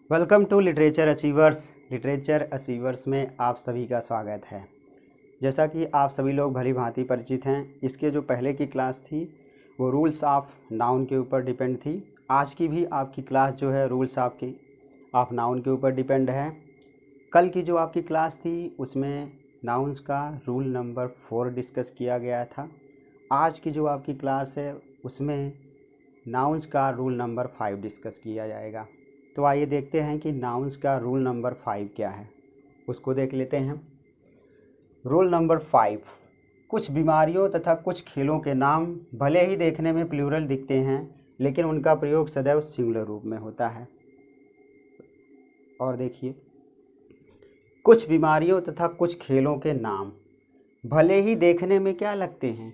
Welcome to literature achievers. Literature achievers में आप सभी का स्वागत है। जैसा कि आप सभी लोग भली भांति परिचित हैं, इसके जो पहले की क्लास थी वो रूल्स ऑफ नाउन के ऊपर डिपेंड थी। आज की भी आपकी क्लास जो है रूल्स ऑफ नाउन के ऊपर डिपेंड है। कल की जो आपकी क्लास थी उसमें नाउन्स का रूल नंबर 4 डिस्कस किया गया था। आज की जो आपकी क्लास है उसमें नाउन्स का रूल नंबर 5 डिस्कस किया जाएगा। तो आइए देखते हैं कि नाउन्स का रूल नंबर 5 क्या है, उसको देख लेते हैं। रूल नंबर 5, कुछ बीमारियों तथा कुछ खेलों के नाम भले ही देखने में प्लूरल दिखते हैं लेकिन उनका प्रयोग सदैव सिंगुलर रूप में होता है। और देखिए, कुछ बीमारियों तथा कुछ खेलों के नाम भले ही देखने में क्या लगते हैं,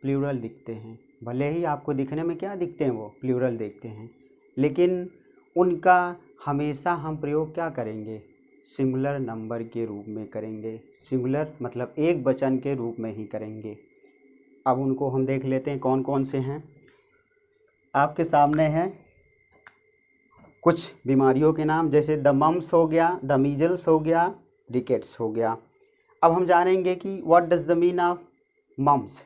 प्लूरल दिखते हैं। भले ही आपको दिखने में क्या दिखते हैं, वो प्लूरल दिखते हैं, लेकिन उनका हमेशा हम प्रयोग क्या करेंगे, सिंगुलर नंबर के रूप में करेंगे। सिंगुलर मतलब एक वचन के रूप में ही करेंगे। अब उनको हम देख लेते हैं कौन कौन से हैं। आपके सामने हैं कुछ बीमारियों के नाम, जैसे द मम्स हो गया, द मीजल्स हो गया, रिकेट्स हो गया। अब हम जानेंगे कि what does the mean of mumps.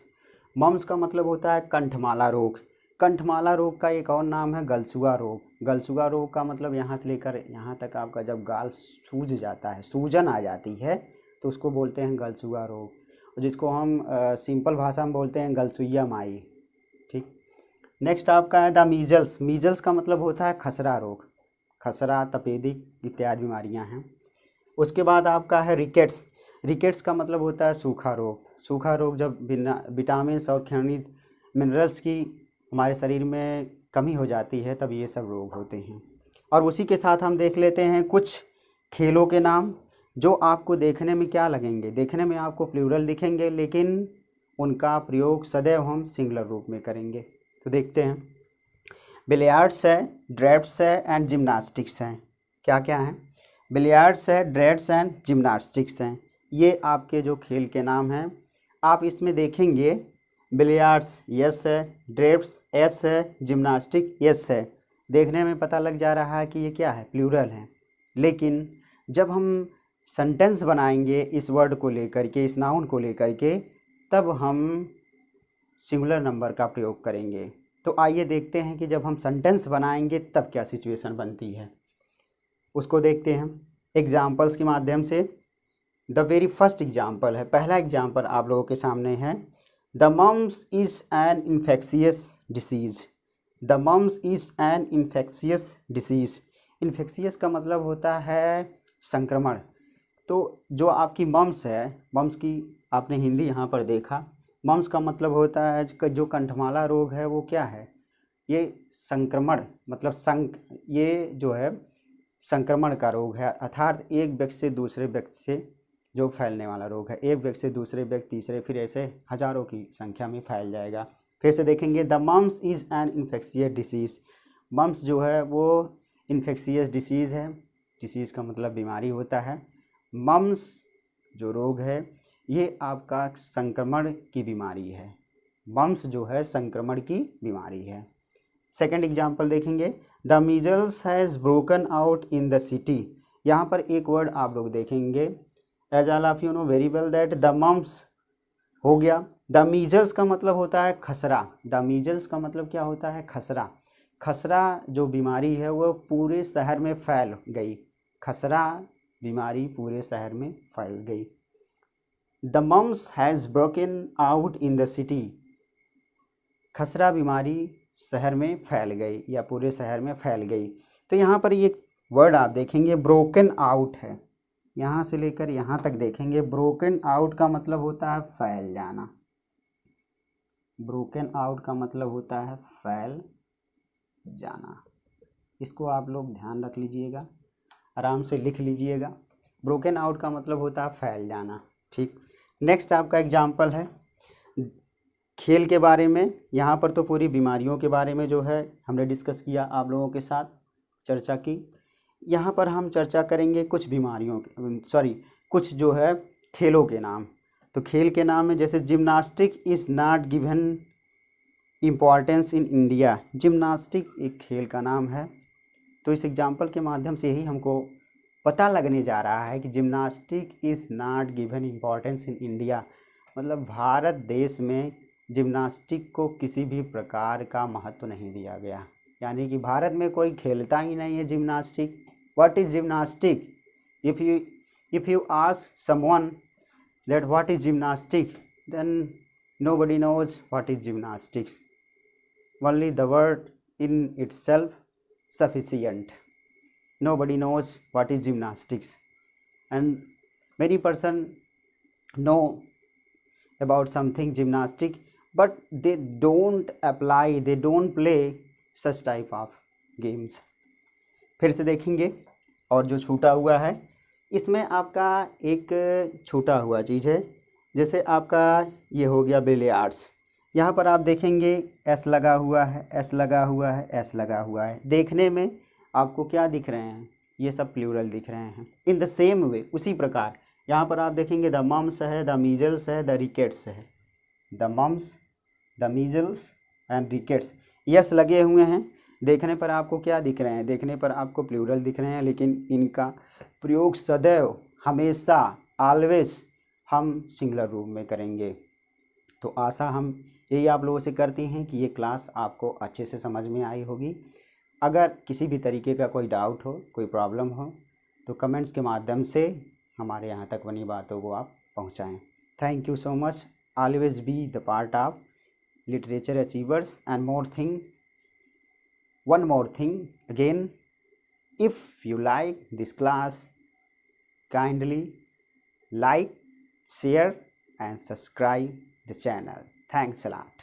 Mumps का मतलब होता है कंठमाला रोग। कंठमाला रोग का एक और नाम है गलसुआ रोग। गलसुआ रोग का मतलब यहाँ से लेकर यहाँ तक आपका जब गाल सूज जाता है, सूजन आ जाती है, तो उसको बोलते हैं गलसुआ रोग, और जिसको हम सिंपल भाषा में बोलते हैं गलसुइया माई। ठीक। नेक्स्ट आपका है द मीजल्स। मीजल्स का मतलब होता है खसरा रोग। खसरा, तपेदिक इत्यादि बीमारियाँ हैं। उसके बाद आपका है रिकेट्स। रिकेट्स का मतलब होता है सूखा रोग। सूखा रोग जब विटामिन और खनिज मिनरल्स की हमारे शरीर में कमी हो जाती है तब ये सब रोग होते हैं। और उसी के साथ हम देख लेते हैं कुछ खेलों के नाम जो आपको देखने में क्या लगेंगे, देखने में आपको प्लूरल दिखेंगे लेकिन उनका प्रयोग सदैव हम सिंगुलर रूप में करेंगे। तो देखते हैं, बिलियार्ड्स है, ड्राफ्ट्स है एंड जिम्नास्टिक्स हैं। क्या क्या हैं? बिलियार्ड्स है, ड्राफ्ट्स एंड जिम्नास्टिक्स हैं। ये आपके जो खेल के नाम हैं। आप इसमें देखेंगे बिलियार्ड्स यस है, ड्राफ्ट्स एस है, जिम्नास्टिक यस है। देखने में पता लग जा रहा है कि ये क्या है, प्लूरल है, लेकिन जब हम सेंटेंस बनाएंगे इस वर्ड को लेकर के, इस नाउन को लेकर के, तब हम सिंगुलर नंबर का प्रयोग करेंगे। तो आइए देखते हैं कि जब हम सेंटेंस बनाएंगे तब क्या सिचुएशन बनती है, उसको देखते हैं एग्जाम्पल्स के माध्यम से। द वेरी फर्स्ट एग्जाम्पल है, पहला एग्जाम्पल आप लोगों के सामने है। The mumps is an infectious disease. The mumps is an infectious disease. Infectious का मतलब होता है संक्रमण। तो जो आपकी मम्स है, मम्स की आपने हिंदी यहाँ पर देखा। मम्स का मतलब होता है जो कंठमाला रोग है वो क्या है, ये संक्रमण मतलब ये जो है संक्रमण का रोग है, अर्थात एक व्यक्ति से दूसरे व्यक्ति से जो फैलने वाला रोग है। एक व्यक्ति से दूसरे व्यक्ति, तीसरे, फिर ऐसे हजारों की संख्या में फैल जाएगा। फिर से देखेंगे, the mumps is an infectious disease. Mumps जो है वो इन्फेक्शियस डिसीज़ है। डिसीज़ का मतलब बीमारी होता है। मम्स जो रोग है ये आपका संक्रमण की बीमारी है। मम्स जो है संक्रमण की बीमारी है। सेकेंड एग्जाम्पल देखेंगे, the measles has broken out in the city. यहाँ पर एक वर्ड आप लोग देखेंगे, as all of you know very well that the mumps हो गया। द मीजल्स का मतलब होता है खसरा। द मीजल्स का मतलब क्या होता है, खसरा। खसरा जो बीमारी है वो पूरे शहर में फैल गई। खसरा बीमारी पूरे शहर में फैल गई। The mumps has broken out in the city. खसरा बीमारी शहर में फैल गई या पूरे शहर में फैल गई। तो यहाँ पर ये वर्ड आप देखेंगे ब्रोकन आउट है, यहाँ से लेकर यहाँ तक देखेंगे। ब्रोकन आउट का मतलब होता है फैल जाना। ब्रोकन आउट का मतलब होता है फैल जाना। इसको आप लोग ध्यान रख लीजिएगा, आराम से लिख लीजिएगा। ब्रोकन आउट का मतलब होता है फैल जाना। ठीक। नेक्स्ट आपका एग्जाम्पल है खेल के बारे में। यहाँ पर तो पूरी बीमारियों के बारे में जो है हमने डिस्कस किया, आप लोगों के साथ चर्चा की। यहाँ पर हम चर्चा करेंगे कुछ बीमारियों के कुछ जो है खेलों के नाम। तो खेल के नाम में जैसे gymnastic is not given importance in India. Gymnastic एक खेल का नाम है। तो इस एग्जाम्पल के माध्यम से यही हमको पता लगने जा रहा है कि gymnastic is not given importance in India, मतलब भारत देश में जिम्नास्टिक को किसी भी प्रकार का महत्व नहीं दिया गया, यानी कि भारत में कोई खेलता ही नहीं है gymnastic. What is gymnastic? If you ask someone that what is gymnastic, then nobody knows what is gymnastics. Only the word in itself sufficient. Nobody knows what is gymnastics, and many person know about something gymnastic, but they don't apply, they don't play such type of games. फिर से देखेंगे, और जो छूटा हुआ है इसमें आपका एक छूटा हुआ चीज़ है, जैसे आपका ये हो गया बिलियर्ड्स। यहाँ पर आप देखेंगे एस लगा हुआ है, एस लगा हुआ है, एस लगा हुआ है। देखने में आपको क्या दिख रहे हैं? ये सब प्लूरल दिख रहे हैं। इन द सेम वे, उसी प्रकार यहाँ पर आप देखेंगे द मम्स है, द मीजल्स है, द रिकेट्स है। The mumps, the measles and rickets, yes लगे हुए हैं। देखने पर आपको क्या दिख रहे हैं? देखने पर आपको प्लूरल दिख रहे हैं, लेकिन इनका प्रयोग सदैव, हमेशा, ऑलवेज हम सिंगुलर रूप में करेंगे। तो आशा हम यही आप लोगों से करते हैं कि ये क्लास आपको अच्छे से समझ में आई होगी। अगर किसी भी तरीके का कोई डाउट हो, कोई प्रॉब्लम हो, तो कमेंट्स के माध्यम से हमारे यहाँ तक बनी बातों को आप पहुँचाएँ। Thank you so much. Always be the part of literature achievers and more thing, one more thing again, if you like this class, kindly like, share and subscribe the channel. Thanks a lot.